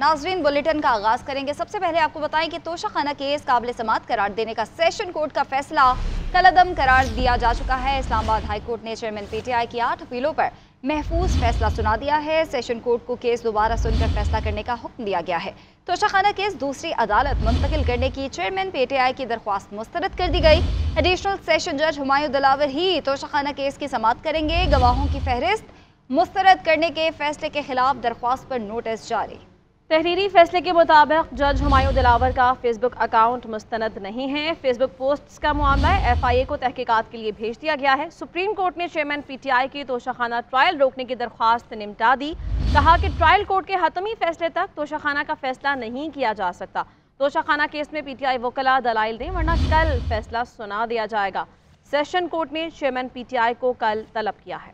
नाजरीन, बुलेटिन का आगाज करेंगे। सबसे पहले आपको बताएं कि तोशाखाना केस काबिल समाअत करार देने का सेशन कोर्ट का फैसला कलअदम करार दिया जा चुका है। इस्लामाबाद हाई कोर्ट ने चेयरमैन पीटीआई की 8 अपीलों पर महफूज फैसला सुना दिया है। सेशन कोर्ट को केस दोबारा सुनकर फैसला करने का हुक्म दिया गया है। तोशाखाना केस दूसरी अदालत मुंतकिल करने की चेयरमैन पीटीआई की दरख्वास्त मुस्तरद कर दी गई। एडिशनल सेशन जज हुमायूं दिलावर ही तोशाखाना केस की समाअत करेंगे। गवाहों की फहरिस्त मुस्तरद करने के फैसले के खिलाफ दरख्वास्त पर नोटिस जारी। तहरीरी फैसले के मुताबिक जज हुमायूं दिलावर का फेसबुक अकाउंट मुस्तनद नहीं है। फेसबुक पोस्ट्स का मामला FIA को तहकीकात के लिए भेज दिया गया है। सुप्रीम कोर्ट ने चेयरमैन PTI की तोशाखाना ट्रायल रोकने की दरख्वास्त निपटा दी। कहा कि ट्रायल कोर्ट के हतमी फैसले तक तोशाखाना का फैसला नहीं किया जा सकता। तोशाखाना केस में PTI वकला दलाइल दें, वरना कल फैसला सुना दिया जाएगा। सेशन कोर्ट ने चेयरमैन PTI को कल तलब किया है।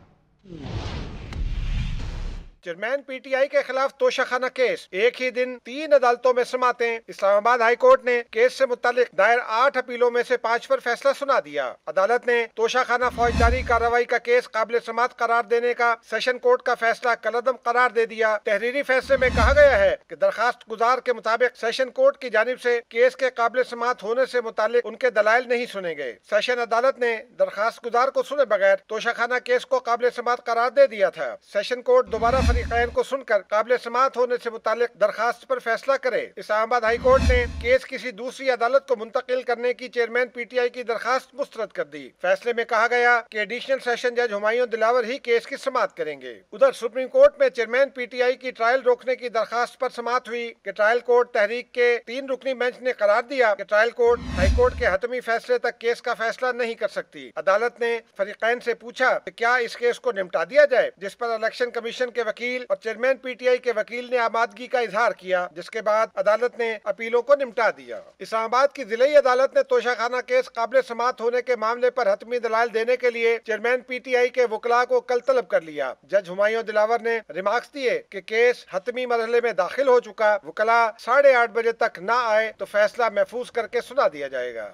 चेयरमैन PTI के खिलाफ तोशाखाना केस एक ही दिन 3 अदालतों में समातें। इस्लामाबाद हाई कोर्ट ने केस से मुतालिक दायर 8 अपीलों में से 5 पर फैसला सुना दिया। अदालत ने तोशाखाना फौजदारी कार्रवाई का केस काबिल समाअत करार देने का सेशन कोर्ट का फैसला कलअदम करार दे दिया। तहरीरी फैसले में कहा गया है कि दरखास्त गुजार के मुताबिक सेशन कोर्ट की जानिब से केस के काबिल समाअत होने से मुतालिक उनके दलाइल नहीं सुने गए। सेशन अदालत ने दरखास्त गुजार को सुने बगैर तोशाखाना केस को काबिल समाअत करार दे दिया था। सेशन कोर्ट दोबारा फरीकैन को सुनकर काबिल समाअत होने से मुतालिक दरखास्त पर फैसला करे। इस्लामाबाद हाई कोर्ट ने केस किसी दूसरी अदालत को मुंतकिल करने की चेयरमैन PTI की दरखास्त मुस्तरद कर दी। फैसले में कहा गया कि एडिशनल सेशन जज हुमायूं दिलावर ही केस की समाअत करेंगे। उधर सुप्रीम कोर्ट में चेयरमैन PTI की ट्रायल रोकने की दरखास्त पर समाअत हुई कि ट्रायल कोर्ट तहरीक के 3 रुकनी बेंच ने करार दिया कि ट्रायल कोर्ट हाई कोर्ट के हतमी फैसले तक केस का फैसला नहीं कर सकती। अदालत ने फरीकैन से पूछा कि क्या इस केस को निपटा दिया जाए, जिस पर इलेक्शन कमीशन के वकील और चेयरमैन PTI के वकील ने आमादगी का इजहार किया, जिसके बाद अदालत ने अपीलों को निपटा दिया। इस्लामाबाद की जिलाई अदालत ने तोशाखाना केस काबिल समाअत होने के मामले पर हतमी दलाइल देने के लिए चेयरमैन PTI के वकला को कल तलब कर लिया। जज हुमायूं दिलावर ने रिमार्क्स दिए कि केस हतमी मरहले में दाखिल हो चुका, वकला 8:30 बजे तक न आए तो फैसला महफूज करके सुना दिया जाएगा।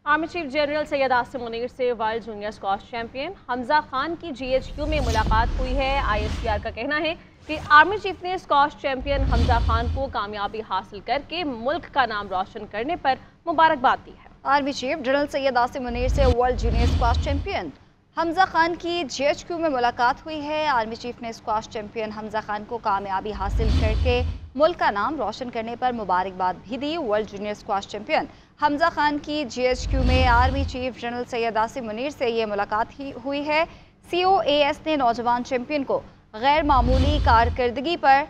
Army chief general Syed Asim Munir से world junior squash champion Hamza Khan की GHQ में मुलाकात हुई है। ISPR का कहना है कि आर्मी चीफ ने स्क्वॉश चैंपियन हमजा खान को कामयाबी हासिल करके मुल्क का नाम रोशन करने पर मुबारकबाद दी है। Army chief general Syed Asim Munir से world junior squash champion Hamza Khan की GHQ में मुलाकात हुई है। आर्मी चीफ ने स्क्वॉश चैंपियन हमजा खान को कामयाबी हासिल करके मुल्क का नाम रोशन करने पर मुबारकबाद भी दी। World junior squash champion Hamza Khan की GHQ में army chief general Syed Asim Munir से ये मुलाकात ही हुई है। COAS ने नौजवान चैंपियन को गैर मामूली कारकर्दगी पर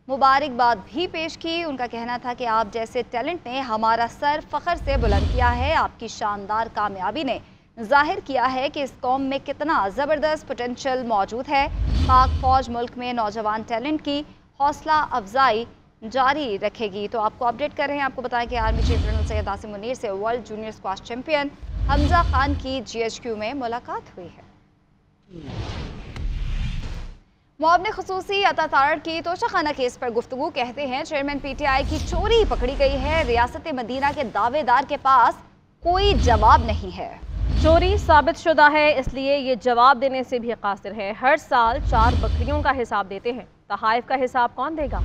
मुबारकबाद भी पेश की। उनका कहना था कि आप जैसे टैलेंट ने हमारा सर फख्र से बुलंद किया है। आपकी शानदार कामयाबी ने जाहिर किया है कि इस कौम में कितना ज़बरदस्त पोटेंशियल मौजूद है। पाक फौज मुल्क में नौजवान टैलेंट की हौसला अफजाई जारी रखेगी। तो आपको अपडेट कर रहे हैं, आपको बताएं कि army chief general Syed Asim Munir से world junior squash champion Hamza Khan की GHQ में मुलाकात हुई है। मुआवने खुसूसी अता तारड़ की तोशाखाना केस पर गुफ्तगू कहते हैं चेयरमैन PTI की चोरी पकड़ी गई है। रियासत मदीना के दावेदार के पास कोई जवाब नहीं है। चोरी साबित शुदा है, इसलिए ये जवाब देने से भी कासिर है। हर साल 4 बकरियों का हिसाब देते हैं, तहाइफ का हिसाब कौन देगा?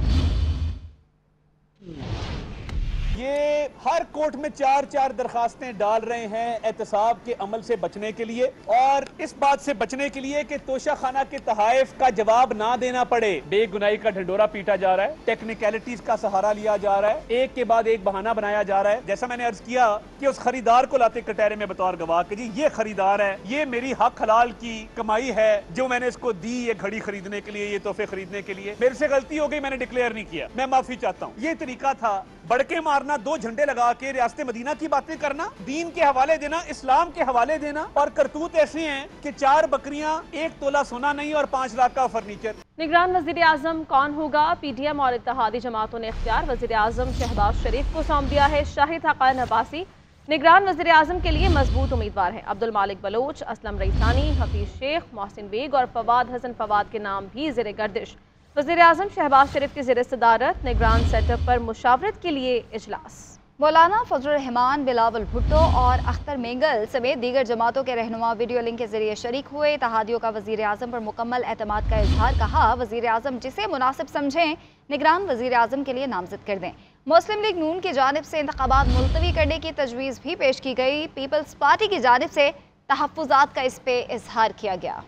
ये हर कोर्ट में 4 दरखास्तें डाल रहे हैं एहतसाब के अमल से बचने के लिए और इस बात से बचने के लिए कि तोशाखाना के तहाइफ का जवाब ना देना पड़े। बेगुनाही का ढंडोरा पीटा जा रहा है, टेक्निकलिटीज का सहारा लिया जा रहा है, एक के बाद एक बहाना बनाया जा रहा है। जैसा मैंने अर्ज किया कि उस खरीदार को लाते कटहरे में बतौर गवाह कि जी ये खरीदार है, ये मेरी हक हलाल की कमाई है जो मैंने इसको दी ये घड़ी खरीदने के लिए, ये तोहफे खरीदने के लिए। मेरे से गलती हो गई, मैंने डिक्लेयर नहीं किया, मैं माफी चाहता हूँ। ये तरीका था। बड़के मारना, 2 झंडे लगा के रियासत मदीना की बातें करना, दीन के हवाले देना, इस्लाम के हवाले देना, और करतूत ऐसी हैं कि 4 बकरियां, 1 तोला सोना नहीं और 5 लाख का फर्नीचर। निगरान वज़ीर आज़म कौन होगा? PDM और इत्तेहादी जमातों ने इख्तियार वज़ीर आज़म शहबाज शरीफ को सौंप दिया है। शाहिद हक़ान अब्बासी निगरान वज़ीर आज़म के लिए मजबूत उम्मीदवार है। अब्दुल मालिक बलोच, असलम रईसानी, हफीज शेख, मोहसिन बेग और फवाद हसन फवाद के नाम भी ज़ेर गर्दिश। वज़ीर आज़म शहबाज शरीफ की ज़ेर सदारत निगरान सेटअप पर मुशावरत के लिए इजलास। मौलाना फजलुर रहमान, बिलावल भुट्टो और अख्तर मेंगल समेत दीगर जमातों के रहनुमा वीडियो लिंक के जरिए शरीक हुए। इत्तेहादियों का वजीर आजम पर मुकम्मल एतमाद का इजहार। कहा, वजीर आजम जिसे मुनासिब समझें निगरान वजीर आजम के लिए नामजद कर दें। मुस्लिम लीग नून की जानिब से इंतखाबात मुलतवी करने की तजवीज़ भी पेश की गई। पीपल्स पार्टी की जानिब से तहफ़्फ़ुज़ात का इस पे इजहार किया गया।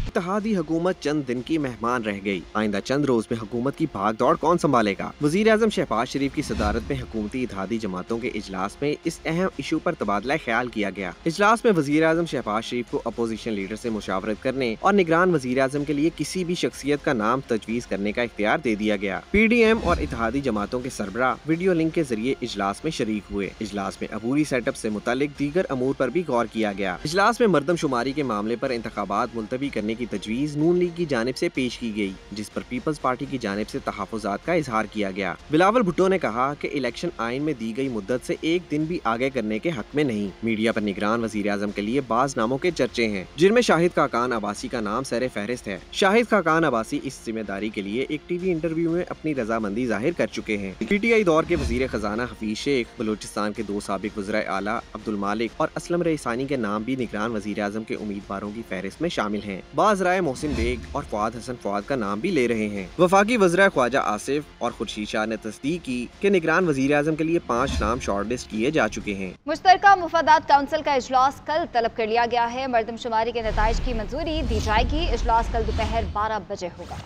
इत्तेहादी हुकूमत चंद दिन की मेहमान रह गई। आइंदा चंद रोज में हुकूमत की भाग दौड़ कौन संभालेगा? वजीर आजम शहबाज शरीफ की सदारत में हुकूमती इत्तेहादी जमातों के इजलास में इस अहम इशू पर तबादला ख्याल किया गया। इजलास में वजीर आजम शहबाज शरीफ को अपोजिशन लीडर से मुशावरत करने और निगरान वजीर आजम के लिए किसी भी शख्सियत का नाम तजवीज़ करने का इख्तियार दे दिया गया। PDM और इत्तेहादी जमातों के सरबराह वीडियो लिंक के जरिए इजलास में शरीक हुए। इजलास में अबूरी सेटअप से मुतालिक दीगर अमूर पर भी गौर किया गया। इजलास में मरदमशुमारी के मामले पर इंतखाबात मुलतवी करने की तजवीज़ नून लीग की जानिब से पेश की गई, जिस पर पीपल्स पार्टी की जानिब से तहफ़्फ़ुज़ात का इजहार किया गया। बिलावल भुट्टो ने कहा कि इलेक्शन आइन में दी गई मुद्दत से एक दिन भी आगे करने के हक में नहीं। मीडिया पर निगरान वज़ीर आज़म के लिए बाज़ नामों के चर्चे हैं, जिनमें शाहिद खाकान अब्बासी का नाम सर फहरिस्त है। शाहिद खाकान अब्बासी इस जिम्मेदारी के लिए एक TV इंटरव्यू में अपनी रजामंदी जाहिर कर चुके हैं। PTI दौर के वज़ीर खजाना हफीज शेख, बलूचिस्तान के 2 साबिक वज़ीर आला अब्दुल मालिक और असलम रईसानी के नाम भी निगरान वज़ीर आज़म के उम्मीदवारों की फहरिस्त में शामिल हैं। बाज़ राय मोहसिन बेग और फवाद हसन फवाद का नाम भी ले रहे हैं। वफाकी वज़ीर ख्वाजा आसिफ और खुर्शीद शाह ने तस्दीक की कि निगरान वज़ीर आज़म के लिए 5 नाम शॉर्टलिस्ट किए जा चुके हैं। मुश्तरका मुफादात काउंसिल का इजलास कल तलब कर लिया गया है। मरदमशुमारी के नताइज की मंजूरी दी जाएगी। इजलास कल दोपहर 12 बजे होगा।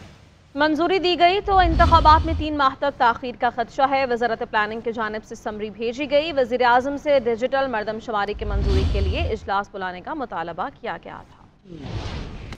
मंजूरी दी गई तो इंतखाबात में 3 माह तक ताखीर का खदशा है। वज़ारत प्लानिंग की जानिब से समरी भेजी गई। वज़ीर आज़म से डिजिटल मरदमशुमारी की मंजूरी के लिए इजलास बुलाने का मुतालबा किया गया था।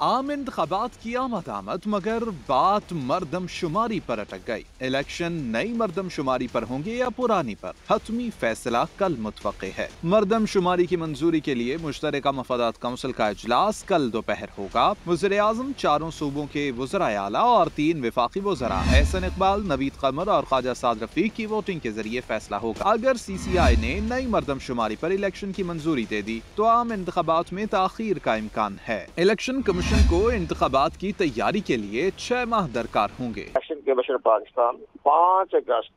आम इंतखाबात की आमद मगर बात मरदमशुमारी पर अटक गई। इलेक्शन नई मरदमशुमारी पर होंगे या पुरानी पर, हतमी फैसला कल मुतवक्के है। मरदमशुमारी की मंजूरी के लिए मुश्तरका मफादात काउंसिल का इजलास कल दोपहर होगा। वज़ीर आज़म, 4 सूबों के वज़राए आला और 3 वफाकी वज़रा एहसन इकबाल, नवीद कमर और ख्वाजा साद रफीक की वोटिंग के जरिए फैसला होगा। अगर CCI ने नई मरदमशुमारी पर इलेक्शन की मंजूरी दे दी तो आम इंतखाबात में ताखीर का इम्कान है। इलेक्शन कमीशन को इंतखाबात की तैयारी के लिए 6 माह दरकार होंगे। इलेक्शन कमीशन पाकिस्तान 5 अगस्त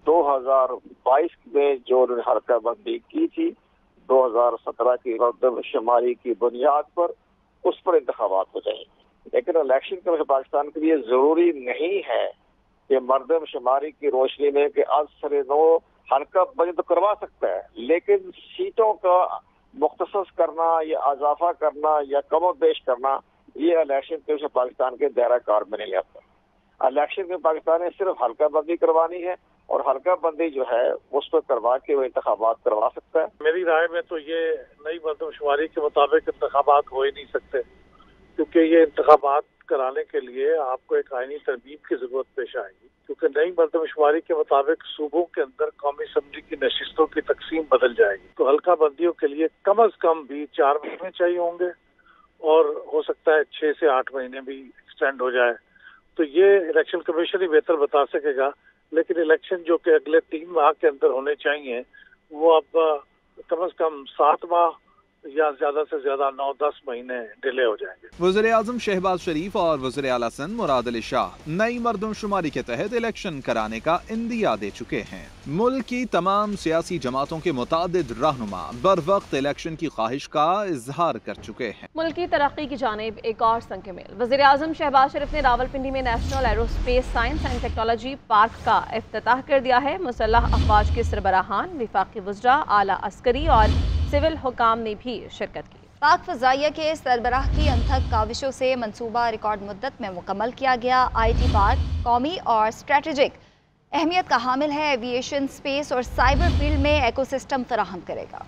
2022 में जो हल्का बंदी की थी 2017 की मरदमशुमारी की बुनियाद पर, उस पर इंतखाबात हो जाएंगे। लेकिन इलेक्शन कमीशन पाकिस्तान के लिए जरूरी नहीं है कि मरदमशुमारी की रोशनी में कि आज सरे नो हल्का बंदी तो करवा सकता है, लेकिन सीटों का मुख्तसस करना या अजाफा करना या कमोबेश करना, ये इलेक्शन कमीशन पाकिस्तान के दायरा कार में नहीं आता। इलेक्शन कमीशन पाकिस्तान ने सिर्फ हल्का बंदी करवानी है और हल्का बंदी जो है उस पर करवा के वो इंतखाबात करवा सकता है। मेरी राय में तो ये नई मरदमशुमारी के मुताबिक इंतखाबात हो ही नहीं सकते, क्योंकि ये इंतखाबात कराने के लिए आपको एक आईनी तरमीम की जरूरत पेश आएगी। क्योंकि नई मरदमशुमारी के मुताबिक सूबों के अंदर कौमी असम्बली की नशिस्तों की तकसीम बदल जाएगी, तो हल्का बंदियों के लिए कम अज कम भी 4 महीने चाहिए होंगे और हो सकता है 6 से 8 महीने भी एक्सटेंड हो जाए। तो ये इलेक्शन कमीशन ही बेहतर बता सकेगा, लेकिन इलेक्शन जो कि अगले 3 माह के अंदर होने चाहिए वो अब कम अज कम 7 माह या ज्यादा से ज्यादा 9-10 महीने डिले हो जाएंगे। वज़ीर आज़म शहबाज शरीफ और वज़ीर आला सिंध मुराद अली शाह नई मरदमशुमारी के तहत इलेक्शन कराने का इंदिया दे चुके हैं। मुल्क की तमाम सियासी जमातों के मुतादिद रहनुमा बर वक्त इलेक्शन की ख्वाहिश का इजहार कर चुके हैं। मुल्क की तरक्की की जानिब एक और संग मेल। वज़ीर आज़म शहबाज शरीफ ने रावलपिंडी में national aerospace science and technology park का इफ्तिताह कर दिया है। मुसल्लह अफवाज के सरबराहान, वफाकी वज़रा, आला अस्करी और सिविल हुकाम ने भी शिरकत की। पाक फ़ज़ाइया के सरबराह की अनथक काविशों से मंसूबा रिकॉर्ड मुद्दत में मुकम्मल किया गया। IT पार्क कौमी और स्ट्रेटेजिक अहमियत का हामिल है। एविएशन, स्पेस और साइबर फील्ड में एकोसिस्टम फराहम करेगा।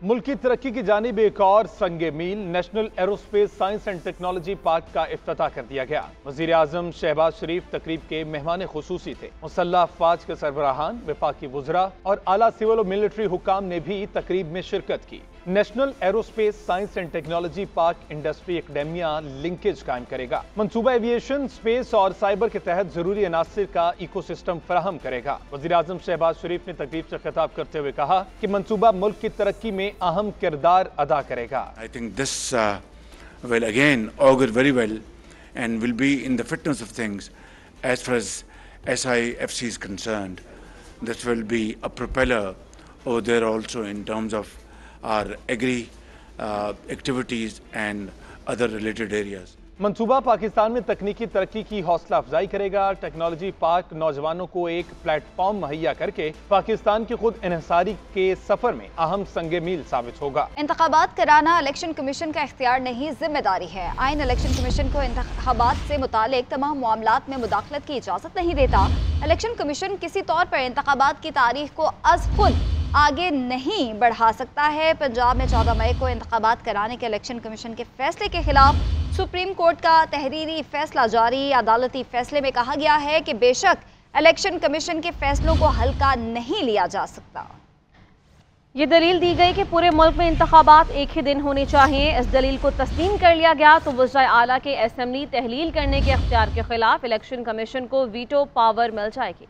मुल्क की तरक्की की जानिब एक और संगे मील national aerospace science and technology park का इफ्तिताह कर दिया गया। वज़ीर आज़म शहबाज शरीफ तकरीब के मेहमान खुसूसी थे। मुसल्लह अफवाज के सरबराहान, वफाकी वज़रा और आला सिविल और मिलिट्री हुकाम ने भी तकरीब में शिरकत की। National aerospace science and technology park industry academia linkage कायम करेगा। मंसूबा एविएशन, स्पेस और साइबर के तहत जरूरी अनासिर का इकोसिस्टम फराहम करेगा। वज़ीर आज़म शहबाज शरीफ ने तकरीब से खिताब करते हुए कहा कि मंसूबा मुल्क की तरक्की में अहम किरदार अदा करेगा। I think this will again augur very well and will be in the fitness of things as far as SIFC is concerned, this will be a propeller over there also in terms of our agri activities and other related areas. मंसूबा पाकिस्तान में तकनीकी तरक्की की हौसला अफजाई करेगा। Technology park नौजवानों को एक प्लेटफॉर्म मुहैया करके पाकिस्तान की खुद इन्हिसारी के सफर में अहम संगे मील साबित होगा। इंतखाबात कराना इलेक्शन कमीशन का इख्तियार नहीं, जिम्मेदारी है। आइन इलेक्शन कमीशन को इंतखाबात से मुतालिक तमाम मामलात में मुदाखलत की इजाजत नहीं देता। इलेक्शन कमीशन किसी तौर पर इंतखाबात की तारीख को अज़ खुद आगे नहीं बढ़ा सकता है। पंजाब में 14 मई को इंतखाबात कराने के इलेक्शन कमीशन के फैसले के खिलाफ सुप्रीम कोर्ट का तहरीरी फैसला जारी। अदालती फैसले में कहा गया है कि बेशक इलेक्शन कमीशन के फैसलों को हल्का नहीं लिया जा सकता। ये दलील दी गई कि पूरे मुल्क में इंतखाबात एक ही दिन होने चाहिए। इस दलील को तस्लीम कर लिया गया तो वज़ीर आला के असेंबली तहलील करने के अख्तियार के खिलाफ इलेक्शन कमीशन को वीटो पावर मिल जाएगी।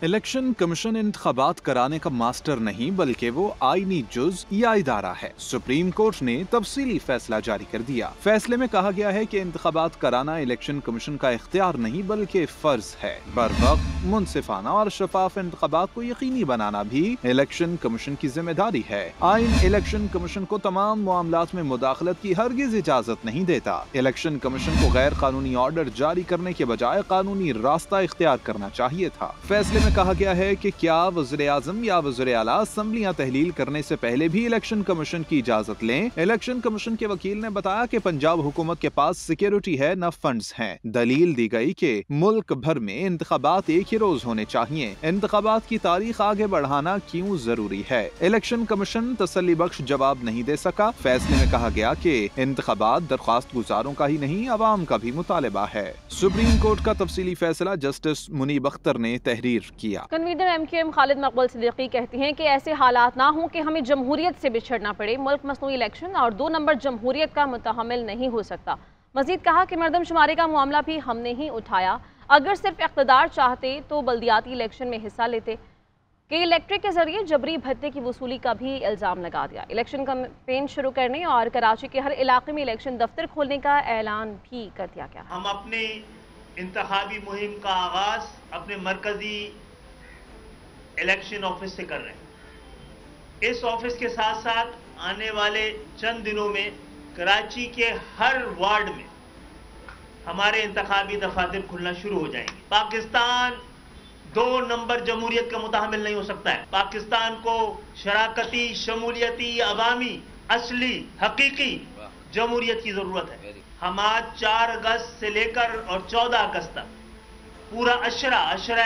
इलेक्शन कमीशन इंतखाबात कराने का मास्टर नहीं बल्कि वो आईनी जुज या इदारा है। सुप्रीम कोर्ट ने तफसीली फैसला जारी कर दिया। फैसले में कहा गया है कि इंतखाबात कराना इलेक्शन कमीशन का इख्तियार नहीं बल्कि फर्ज है। बर वक्त मुनसिफाना और शफाफ इंतखाबात को यकीनी बनाना भी इलेक्शन कमीशन की जिम्मेदारी है। आइन इलेक्शन कमीशन को तमाम मामलात में मुदाखलत की हरगिज इजाजत नहीं देता। इलेक्शन कमीशन को गैर कानूनी ऑर्डर जारी करने के बजाय कानूनी रास्ता इख्तियार करना चाहिए था। फैसले कहा गया है कि क्या वज़ीर आज़म या वज़ीर आला असेंबलियां तहलील करने से पहले भी इलेक्शन कमीशन की इजाजत लें। इलेक्शन कमीशन के वकील ने बताया कि पंजाब हुकूमत के पास सिक्योरिटी है न फंड्स हैं। दलील दी गई कि मुल्क भर में इंतखाबात एक ही रोज होने चाहिए। इंतखाबात की तारीख आगे बढ़ाना क्यों जरूरी है। इलेक्शन कमीशन तसल्ली बख्श जवाब नहीं दे सका। फैसले में कहा गया कि इंतखाबात दरख्वास्त गुजारों का ही नहीं अवाम का भी मुतालबा है। सुप्रीम कोर्ट का तफसीली फैसला जस्टिस मुनीब अख्तर ने तहरीर किया। कन्वीनर MQM खालिद मकबूल सिद्दीकी कहती हैं कि ऐसे हालात ना हों कि हमें जमहूरियत से बिछड़ना पड़े। मुल्क मसनूई इलेक्शन और 2 नंबर जमहूरियत का मुतहम्मिल नहीं हो सकता। मजीद कहा कि मरदमशुमारी का मामला भी हमने ही उठाया। अगर सिर्फ इक़्तिदार चाहते तो बल्दियाती इलेक्शन में हिस्सा लेते। कि इलेक्ट्रिक के जरिए जबरी भत्ते की वसूली का भी इल्ज़ाम लगा दिया। इलेक्शन कैंपेन शुरू करने और कराची के हर इलाके में इलेक्शन दफ्तर खोलने का ऐलान भी कर दिया गया। हम अपने इंतखाबी मुहिम का आगाज अपने मरकजी इलेक्शन ऑफिस से कर रहे हैं। इस ऑफिस के साथ साथ आने वाले चंद दिनों में कराची के हर वार्ड में हमारे इंतखाबी दफातर खुलना शुरू हो जाएंगे। पाकिस्तान 2 नंबर जमहूरियत का मुतहम्मिल नहीं हो सकता है। पाकिस्तान को शराकती, शमूलियती, अवामी, असली, हकीकी जमहूरियत की जरूरत है। हम आज 4 अगस्त से लेकर और 14 अगस्त तक पूरा अशरा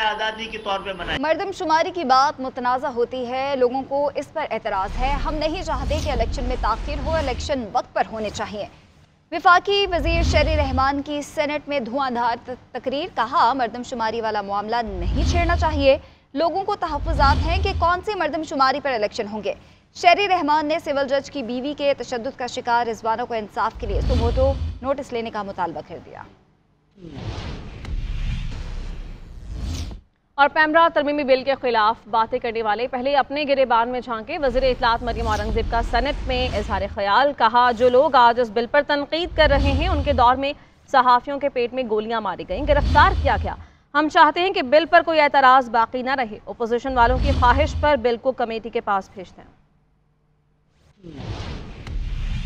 आज़ादी के तौर पे मनाए। मरदमशुमारी की बात मुतनाज़ा होती है, लोगों को इस पर एतराज़ है। हम नहीं चाहते कि इलेक्शन में ताख़ीर हो, इलेक्शन वक्त पर होने चाहिए। वफाकी वज़ीर शहरी रहमान की सेनेट में धुआंधार तकरीर। कहा मरदमशुमारी वाला मामला नहीं छेड़ना चाहिए। लोगों को तहफ़्फ़ुज़ात हैं कि कौन सी मरदमशुमारी पर इलेक्शन होंगे। शहरी रहमान ने सिविल जज की बीवी के तशद्दुद का शिकार रिजवाना को इंसाफ के लिए सुबोतो नोटिस लेने का मुतालबा कर दिया। और पैमरा तरमीमी बिल के खिलाफ बातें करने वाले पहले अपने गिरेबान में झांके। वज़ीर इत्तलात मरियम औरंगज़ेब का सेनेट में इज़हार ख्याल। कहा जो लोग आज इस बिल पर तनकीद कर रहे हैं उनके दौर में सहाफ़ियों के पेट में गोलियां मारी गईं, गिरफ्तार किया गया। हम चाहते हैं कि बिल पर कोई एतराज़ बाकी ना रहे। अपोजिशन वालों की ख्वाहिश पर बिल को कमेटी के पास भेजते हैं।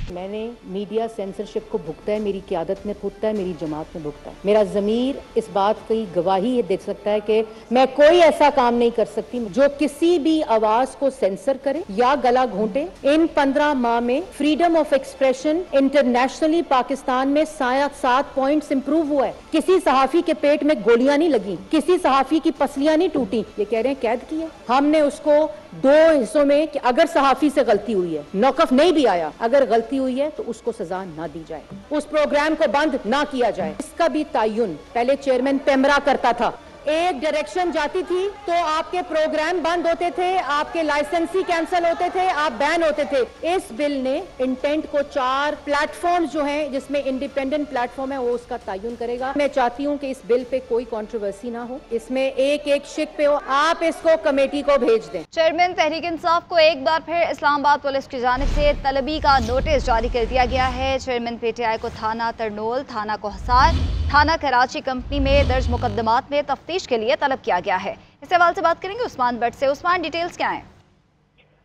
मैंने मीडिया सेंसरशिप को भुगता है, मेरी क़यादत ने भुगता है, मेरी जमात ने भुगता है। मेरा ज़मीर इस बात की गवाही ये दे सकता है कि मैं कोई ऐसा काम नहीं कर सकती जो किसी भी आवाज़ को सेंसर करे या गला घोंटे। इन 15 माह में freedom of expression internationally Pakistan में 7 पॉइंट्स इंप्रूव हुआ है। किसी सहाफ़ी के पेट में गोलियां नहीं लगी, किसी सहाफ़ी की पसलियां नहीं टूटी। ये कह रहे हैं कैद की है। हमने उसको 2 हिस्सों में कि अगर सहाफ़ी से गलती हुई है, नौकफ नहीं भी आया, अगर गलती हुई है तो उसको सजा ना दी जाए, उस प्रोग्राम को बंद ना किया जाए। इसका भी तायुन पहले चेयरमैन पैमरा करता था। एक डायरेक्शन जाती थी तो आपके प्रोग्राम बंद होते थे, आपके लाइसेंसी कैंसिल होते थे, आप बैन होते थे। इस बिल ने इंटेंट को 4 प्लेटफॉर्म जो हैं जिसमें इंडिपेंडेंट प्लेटफॉर्म है वो उसका तायुन करेगा। मैं चाहती हूँ कि इस बिल पे कोई कंट्रोवर्सी ना हो, इसमें एक शिक पे हो। आप इसको कमेटी को भेज दें। चेयरमैन तहरीक इंसाफ को एक बार फिर इस्लामाबाद पुलिस की जानिब से तलबी का नोटिस जारी कर दिया गया है। चेयरमैन PTI को थाना तरनोल, थाना कोहसार, थाना कराची कंपनी में दर्ज मुकदमात में तफ्तीश के लिए तलब किया गया है। इस हवाले से बात करेंगे उस्मान भट्ट से। उस्मान, डिटेल्स क्या हैं?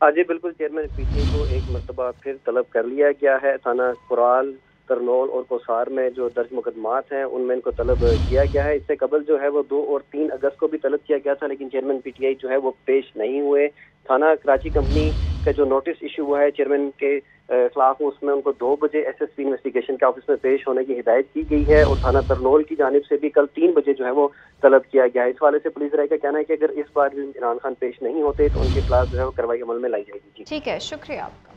जी बिल्कुल, चेयरमैन पीटीआई को एक मरतबा फिर तलब कर लिया गया है। थाना कुराल, तरनौल और कोसार में जो दर्ज मुकदमात हैं उनमें इनको तलब किया गया है। इससे कबल जो है वो 2 और 3 अगस्त को भी तलब किया गया था, लेकिन चेयरमैन पीटीआई जो है वो पेश नहीं हुए। थाना कराची कंपनी का जो नोटिस इशू हुआ है चेयरमैन के खिलाफ, उसमें उनको 2 बजे एसएसपी इन्वेस्टिगेशन के ऑफिस में पेश होने की हिदायत की गई है और थाना तरनौल की जानिब से भी कल 3 बजे जो है वो तलब किया गया है। इस हवाले से पुलिस राय का कहना है कि अगर इस बार भी इमरान खान पेश नहीं होते तो उनके खिलाफ जो है वो कार्रवाई अमल में लाई जाएगी। ठीक है, शुक्रिया आपका।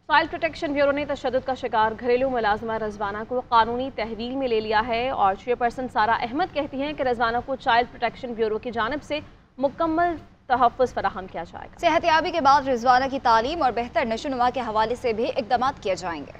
चाइल्ड प्रोटेक्शन ब्यूरो ने तशद्दुद का शिकार घरेलू मुलाजमा रजवाना को कानूनी तहवील में ले लिया है और चेयरपर्सन सारा अहमद कहती हैं कि रजवाना को चाइल्ड प्रोटेक्शन ब्यूरो की जानिब से मुकम्मल तहफ़्फ़ुज़ फराहम किया जाएगा। सेहतियाबी के बाद रिजवाना की तालीम और बेहतर नशोनुमा के हवाले से भी इक़दाम किए जाएंगे।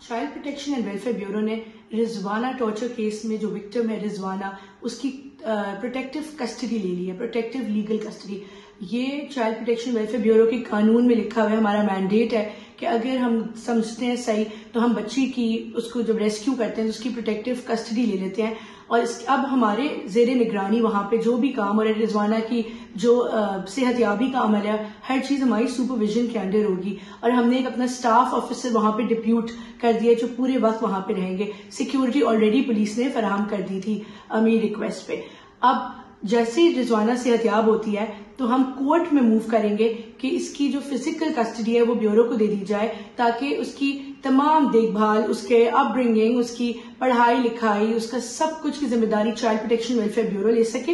Child protection and welfare bureau ने रिजवाना टॉर्चर केस में जो विक्टिम है रिजवाना, उसकी प्रोटेक्टिव कस्टडी ले ली है, प्रोटेक्टिव लीगल कस्टडी। ये चाइल्ड प्रोटेक्शन वेलफेयर ब्यूरो के कानून में लिखा हुआ है, हमारा मैंडेट है कि अगर हम समझते हैं सही तो हम बच्ची की उसको जब रेस्क्यू करते हैं तो उसकी प्रोटेक्टिव कस्टडी ले लेते हैं और अब हमारे जेर निगरानी वहाँ पे जो भी काम और रिजवाना की जो सेहतियाबी का अमल है हर चीज़ हमारी सुपरविजन के अंडर होगी और हमने एक अपना स्टाफ ऑफिसर वहाँ पे डिप्यूट कर दिया जो पूरे वक्त वहाँ पे रहेंगे। सिक्योरिटी ऑलरेडी पुलिस ने फराहम कर दी थी मेरी रिक्वेस्ट पे। अब जैसे ही रिजवाना सेहतियाब होती है तो हम कोर्ट में मूव करेंगे कि इसकी जो फिजिकल कस्टडी है वो ब्यूरो को दे दी जाए ताकि उसकी तमाम देखभाल, उसके अपब्रिंगिंग, उसकी पढ़ाई लिखाई, उसका सब कुछ की जिम्मेदारी चाइल्ड प्रोटेक्शन वेलफेयर ब्यूरो ले सके।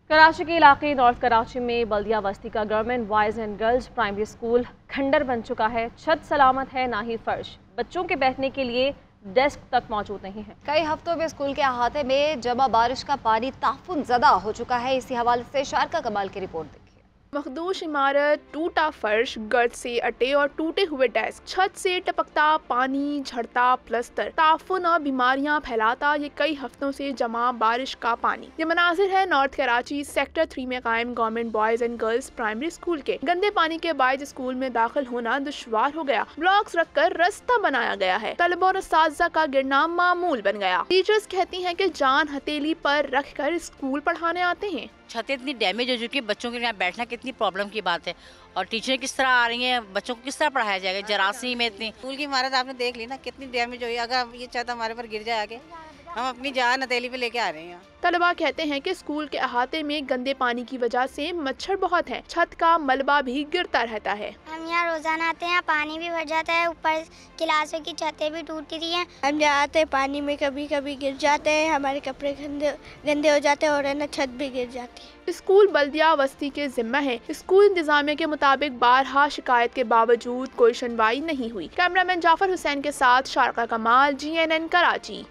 कराची के इलाके नॉर्थ कराची में बल्दिया बस्ती का government boys and girls primary school खंडर बन चुका है। छत सलामत है ना ही फर्श, बच्चों के बैठने के लिए डेस्क तक मौजूद नहीं है। कई हफ्तों में स्कूल के अहाते में जमा बारिश का पानी ताफुन ज़दा हो चुका है। इसी हवाले से शारका कमाल की रिपोर्ट देखिए। मखदूश इमारत, टूटा फर्श, गर्द से अटे और टूटे हुए डेस्क, छत से टपकता पानी, झड़ता प्लस्तर, ताफुन और बीमारियां फैलाता ये कई हफ्तों से जमा बारिश का पानी। ये मनाजिर है नॉर्थ कराची सेक्टर 3 में कायम government boys and girls primary school के। गंदे पानी के बायस स्कूल में दाखिल होना दुश्वार हो गया। ब्लॉक्स रखकर रास्ता बनाया गया है। तलबा और असातिज़ा का गिरना मामूल बन गया। टीचर्स कहती हैं कि जान हथेली पर रख कर स्कूल पढ़ाने आते हैं। छतें इतनी डैमेज हो चुकी है, बच्चों के यहाँ बैठना कितनी प्रॉब्लम की बात है और टीचर किस तरह आ रही हैं, बच्चों को किस तरह पढ़ाया जाएगा। जरासी में इतनी स्कूल की इमारत आपने देख ली ना कितनी डैमेज हुई। अगर ये छत हमारे पर गिर जाए आगे, हम अपनी जान हथेली पे लेके आ रहे हैं। तलबा कहते हैं कि स्कूल के अहाते में गंदे पानी की वजह से मच्छर बहुत हैं। छत का मलबा भी गिरता रहता है। हम यहाँ रोजाना आते हैं, पानी भी भर जाता है, ऊपर क्लासों की छतें भी टूटी रही हैं। हम जहाँ आते हैं पानी में कभी कभी गिर जाते हैं, हमारे कपड़े गंदे हो जाते हैं और ना छत भी गिर जाती है। स्कूल बल्दिया बस्ती के जिम्मा है। स्कूल इंतजामिया के मुताबिक बारहा शिकायत के बावजूद कोई सुनवाई नहीं हुई। कैमरामैन जाफर हुसैन के साथ शारका कमाल, GNN कराची।